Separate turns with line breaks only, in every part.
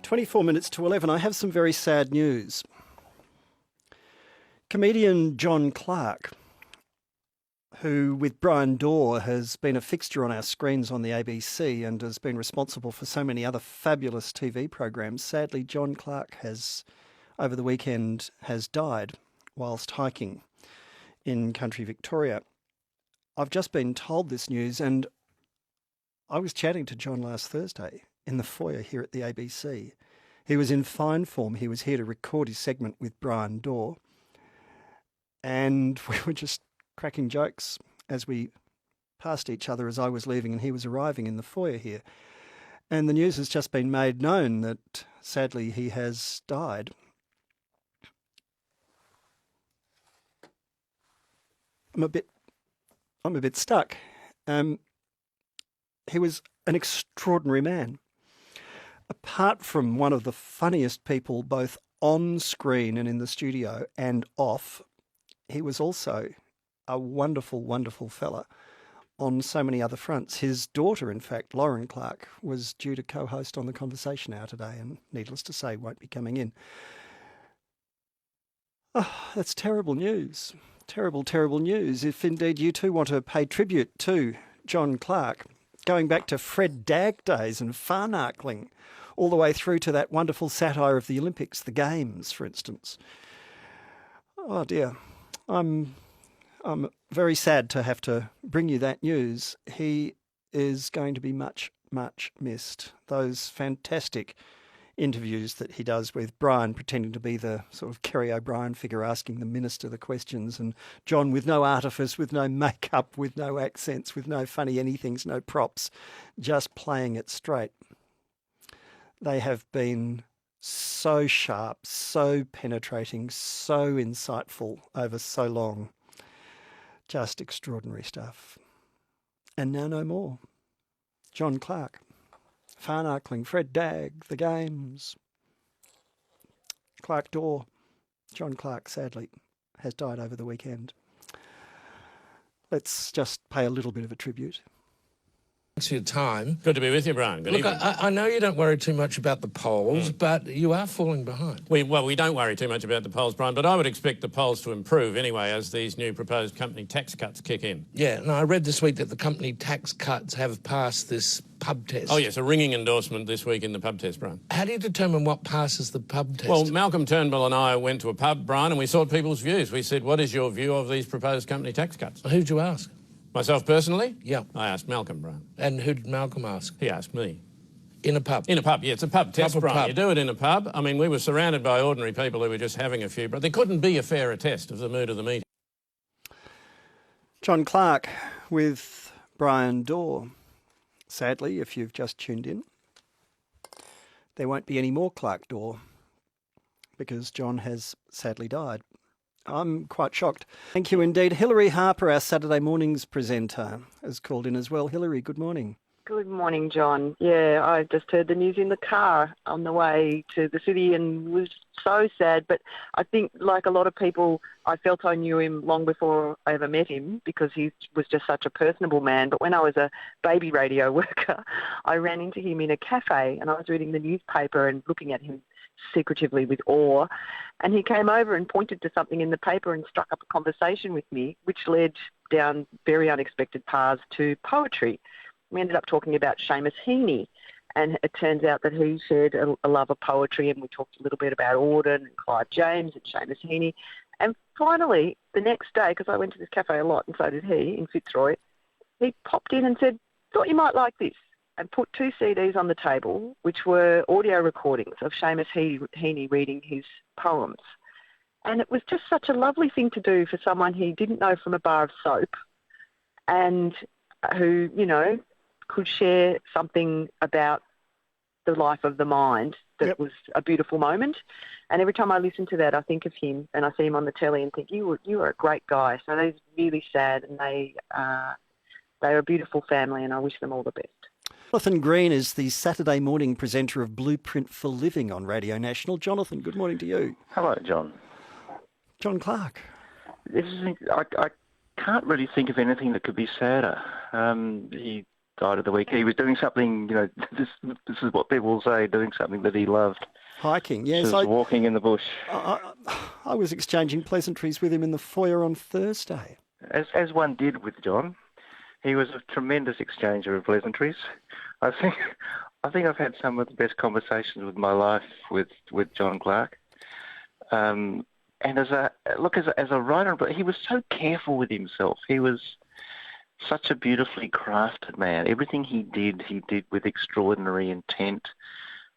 24 minutes to 11. I have some very sad news. Comedian John Clarke, who with Bryan Dawe has been a fixture on our screens on the ABC and has been responsible for so many other fabulous TV programs. Sadly, John Clarke has, over the weekend, has died whilst hiking in country Victoria. I've just been told this news, and I was chatting to John last Thursday in the foyer here at the ABC. He was in fine form. He was here to record his segment with Bryan Dawe, and we were just cracking jokes as we passed each other as I was leaving and he was arriving in the foyer here. And the news has just been made known that sadly he has died. I'm a bit stuck. He was an extraordinary man. Apart from one of the funniest people both on screen and in the studio and off, he was also a wonderful, wonderful fella on so many other fronts. His daughter, in fact, Lauren Clarke, was due to co-host on The Conversation Hour today and, needless to say, won't be coming in. Oh, that's terrible news. Terrible, terrible news. If indeed you too want to pay tribute to John Clarke, going back to Fred Dagg days and farnarkling, all the way through to that wonderful satire of the Olympics, the Games, for instance. Oh dear, I'm very sad to have to bring you that news. He is going to be much, much missed. Those fantastic interviews that he does with Brian, pretending to be the sort of Kerry O'Brien figure, asking the minister the questions, and John with no artifice, with no makeup, with no accents, with no funny anythings, no props, just playing it straight. They have been so sharp, so penetrating, so insightful over so long. Just extraordinary stuff. And now no more. John Clarke, farnarkling, Fred Dagg, the Games, Clarke Dawe. John Clarke, sadly, has died over the weekend. Let's just pay a little bit of a tribute.
Thanks for your time.
Good to be with you, Brian. Good evening.
I know you don't worry too much about the polls, but you are falling behind.
We don't worry too much about the polls, Brian, but I would expect the polls to improve anyway as these new proposed company tax cuts kick in.
Yeah, and I read this week that the company tax cuts have passed this pub test.
Oh, yes, a ringing endorsement this week in the pub test, Brian.
How do you determine what passes the pub test?
Well, Malcolm Turnbull and I went to a pub, Brian, and we sought people's views. We said, what is your view of these proposed company tax cuts?
Who'd you ask?
Myself personally?
Yeah.
I asked Malcolm, Brian.
And who did Malcolm ask?
He asked me.
In a pub?
In a pub, yeah. It's a pub test,
Proper
Brian.
pub.
You do it in a pub. I mean, we were surrounded by ordinary people who were just having a few, but there couldn't be a fairer test of the mood of the meeting.
John Clarke with Bryan Dawe. Sadly, if you've just tuned in, there won't be any more Clarke Dawe because John has sadly died. I'm quite shocked. Thank you indeed. Hilary Harper, our Saturday mornings presenter, has called in as well. Hilary, good morning.
Good morning, John. Yeah, I just heard the news in the car on the way to the city and was so sad. But I think, like a lot of people, I felt I knew him long before I ever met him because he was just such a personable man. But when I was a baby radio worker, I ran into him in a cafe and I was reading the newspaper and looking at him secretively with awe, and he came over and pointed to something in the paper and struck up a conversation with me, which led down very unexpected paths to poetry. We ended up talking about Seamus Heaney, and it turns out that he shared a love of poetry, and we talked a little bit about Auden and Clive James and Seamus Heaney. And finally, the next day, because I went to this cafe a lot and so did he, in Fitzroy, he popped in and said, "Thought you might like this," and put 2 CDs on the table, which were audio recordings of Seamus Heaney reading his poems. And it was just such a lovely thing to do for someone he didn't know from a bar of soap and who, you know, could share something about the life of the mind that was a beautiful moment. And every time I listen to that, I think of him and I see him on the telly and think, you are a great guy. So they're really sad, and they're a beautiful family, and I wish them all the best.
Jonathan Green is the Saturday morning presenter of Blueprint for Living on Radio National. Jonathan, good morning to you.
Hello, John.
John Clarke.
I can't really think of anything that could be sadder. He died of the week. He was doing something, this is what people will say, doing something that he loved.
Hiking, yes.
Just walking in the bush.
I was exchanging pleasantries with him in the foyer on Thursday.
As one did with John. He was a tremendous exchanger of pleasantries. I think I've had some of the best conversations with my life with John Clarke. And as a writer, but he was so careful with himself. He was such a beautifully crafted man. Everything he did with extraordinary intent,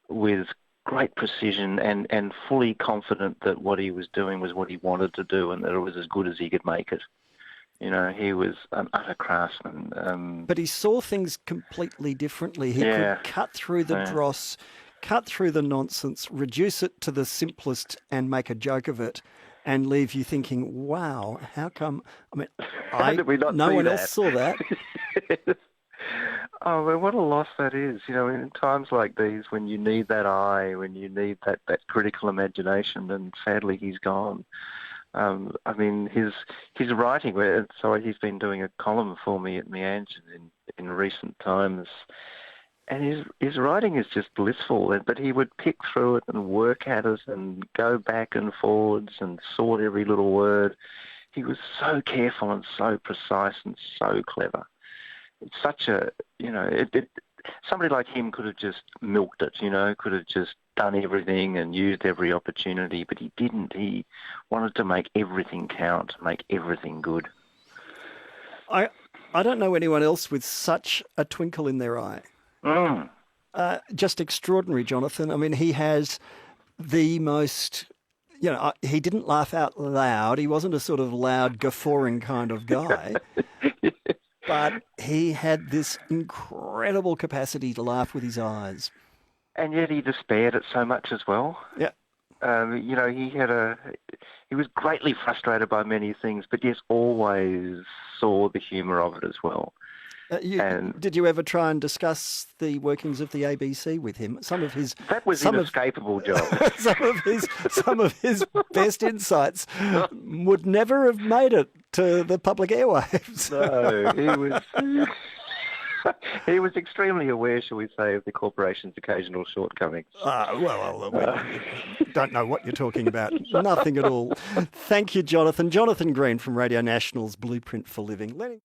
with great precision, and fully confident that what he was doing was what he wanted to do and that it was as good as he could make it. He was an utter craftsman.
But he saw things completely differently. He could cut through the dross, cut through the nonsense, reduce it to the simplest and make a joke of it and leave you thinking, wow, how come? I mean,
how did we not
no
see
one
that?
else saw that.
Oh, man, what a loss that is. In times like these when you need that eye, when you need that critical imagination, and sadly he's gone. I mean, his writing, so he's been doing a column for me at Meanjin in recent times, and his writing is just blissful, but he would pick through it and work at it and go back and forwards and sort every little word. He was so careful and so precise and so clever. It's such a, somebody like him could have just milked it, could have just done everything and used every opportunity, but he didn't. He wanted to make everything count, make everything good.
I don't know anyone else with such a twinkle in their eye. Just extraordinary, Jonathan. I mean, he has the most, he didn't laugh out loud. He wasn't a sort of loud, guffawing kind of guy. But he had this incredible capacity to laugh with his eyes.
And yet he despaired at so much as well.
Yeah.
He was greatly frustrated by many things, but yes, always saw the humour of it as well.
Did you ever try and discuss the workings of the ABC with him?
That was inescapable, John.
some of his best insights would never have made it to the public airwaves.
No, he was extremely aware, shall we say, of the corporation's occasional shortcomings.
We don't know what you're talking about. Nothing at all. Thank you, Jonathan. Jonathan Green from Radio National's Blueprint for Living.